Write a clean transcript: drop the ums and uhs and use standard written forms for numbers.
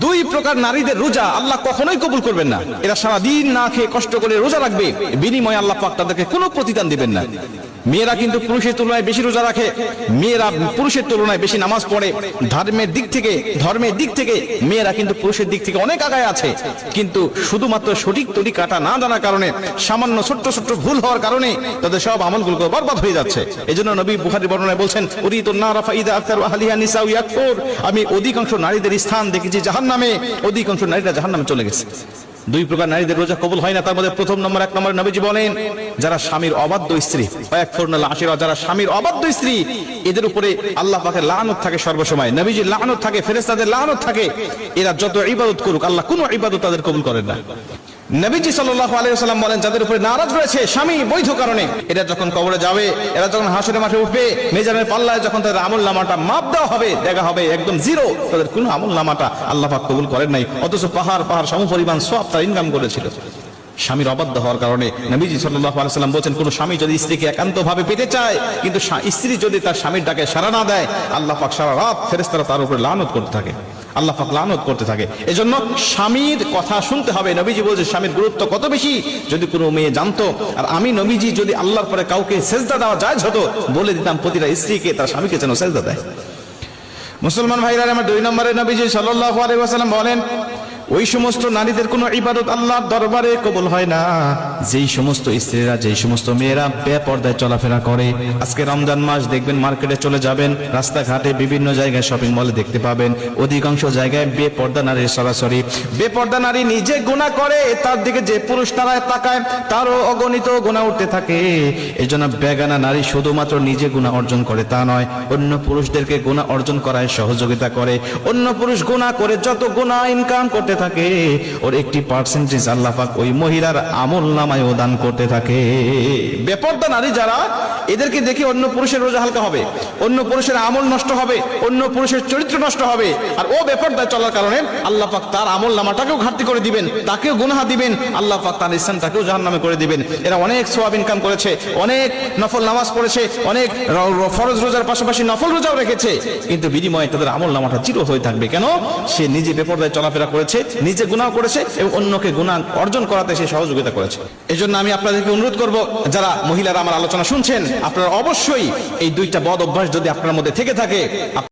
দুই প্রকার নারীদের রোজা আল্লাহ কখনোই কবুল করবেন না। এরা সারাদিন না খেয়ে কষ্ট করে রোজা রাখবে, বিনিময়ে আল্লাহ পাক তাদেরকে কোনো প্রতিদান দিবেন না। মেয়েরা কিন্তু পুরুষের তুলনায় বেশি রোজা রাখে, মেয়েরা পুরুষের তুলনায় বেশি নামাজ পড়ে, ধর্মের দিক থেকে মেয়েরা কিন্তু পুরুষের দিক থেকে অনেক আগায় আছে। কিন্তু শুধুমাত্র সঠিক তরিকাটা না জানার কারণে, সামান্য ছোট্ট ছোট্ট ভুল হওয়ার কারণে তাদের সব আমলগুলো বরবাদ হয়ে যাচ্ছে। এজন্য নবী বুখারী বর্ণনায় বলছেন, উরিতুন নারা ফাইদা আকতারু আহলিহা নিসাউ ইয়াকফুর, আমি অধিকাংশ নারীদের স্থান দেখেছি জাহান্নামে, অধিকাংশ নারীরা জাহান্নামে চলে গেছে। দুই প্রকার নারীদের রোজা কবুল হয় না। তার মধ্যে প্রথম নম্বর, এক নম্বরে নবীজি বলেন, যারা স্বামীর অবাধ্য স্ত্রী, যারা স্বামীর অবাধ্য স্ত্রী, এদের উপরে আল্লাহ পাকের লানত থাকে সর্বসময়, নবীজির লানত থাকে, ফেরেশতাদের লানত থাকে। এরা যত ইবাদত করুক আল্লাহ কোনো ইবাদত তাদের কবুল করেন না। নবীজি সাল্লাল্লাহু আলাইহি ওয়াসাল্লাম বলেন, যাদের উপরে নারাজ রয়েছে স্বামী বৈধ কারণে, এরা যখন কবরে যাবে, এরা যখন হাসরের মাঠে উঠবে, মিজানের পাল্লায় যখন তাদের আমলনামাটা মাপ দেওয়া হবে, দেখা হবে একদম জিরো, তাদের কোনো আমলনামাটা আল্লাহ পাক কবুল করেন নাই, অথচ পাহাড় সমপরিমাণ সওয়াব তারা ইনকাম করেছিল। স্বামীর অবাধ্য হওয়ার কারণে নবীজি সাল্লাল্লাহু আলাইহি ওয়াসাল্লাম বলেন, কোন স্বামী যদি স্ত্রীকে একান্তভাবে পেতে চায়, কিন্তু স্ত্রী যদি তার স্বামীর ডাকে সাড়া না দেয়, আল্লাহ পাক সারা রাত ফেরেশতারা তার উপরে লানত করতে থাকে, আল্লাহ পাক লানত করতে থাকে। এজন্য স্বামীর কথা শুনতে হবে। নবীজি বলছে স্বামীর গুরুত্ব কত বেশি যদি কোনো মেয়ে জানতো, আর আমি নবীজি যদি আল্লাহর পরে কাউকে সেজদা দেওয়া জায়েজ হতো, বলে দিতাম প্রতিটা স্ত্রীকে তার স্বামীকে যেন সেজদা দেয়। মুসলমান ভাইরা আমার, দুই নম্বরে নবীজি সাল্লাল্লাহু আলাইহি ওয়াসাল্লাম বলেন, ওই সমস্ত নারীদের কোনো ইবাদত আল্লাহর দরবারে কবুল হয় না যেই সমস্ত স্ত্রীরা, যেই সমস্ত মেয়েরা বেপর্দায় চলাফেরা করে। আজকে রমজান মাস, দেখবেন মার্কেটে চলে যাবেন, রাস্তাঘাটে বিভিন্ন জায়গায় শপিং মলে দেখতে পাবেন অধিকাংশ জায়গায় বেপর্দা নারীর সরাসরি। বেপর্দা নারী নিজে গুনাহ করে, তার দিকে যে পুরুষ তারায় তাকায় তারও অগণিত গুনাহ উঠতে থাকে। এই জন্য বেগানা নারী শুধুমাত্র নিজে গুনাহ অর্জন করে তা নয়, অন্য পুরুষদেরকে গুনাহ অর্জন করায় সহযোগিতা করে। অন্য পুরুষ গুনাহ করে যত গুনাহ ইনকাম করতে থাকে, ওর একটি পার্সেন্টেজ আল্লাহ পাক ওই মহিলার আমলনামায় দান করতে থাকে। বেপরদা নারী যারা, এদেরকে দেখে অন্য পুরুষের রোজা হালকা হবে, অন্য পুরুষের আমল নষ্ট হবে, অন্য পুরুষের চরিত্র নষ্ট হবে। আর ও বেপরদায় চলার কারণে আল্লাহ পাক তার আমলনামাটাকেও ঘাটতি করে দিবেন, তাকেও গুনাহ দিবেন, আল্লাহ পাক তার স্থানটাকেও জাহান্নামে করে দিবেন। এরা অনেক সওয়াব ইনকাম করেছে, অনেক নফল নামাজ পড়েছে, অনেক ফরজ রোজার পাশাপাশি নফল রোজাও রেখেছে, কিন্তু বিনিময়ে তাদের আমলনামাটা চির হয়ে থাকবে। কেন? সে নিজে বেপরদায় চলাফেরা করেছে, নিজে গুনাহ করেছে এবং অন্যকে গুনাহ অর্জন করাতে সে সহযোগিতা করেছে। এজন্য আমি আপনাদেরকে অনুরোধ করব, যারা মহিলারা আমার আলোচনা শুনছেন, আপনারা অবশ্যই এই দুইটা বদ অভ্যাস যদি আপনার মধ্যে থেকে থাকে,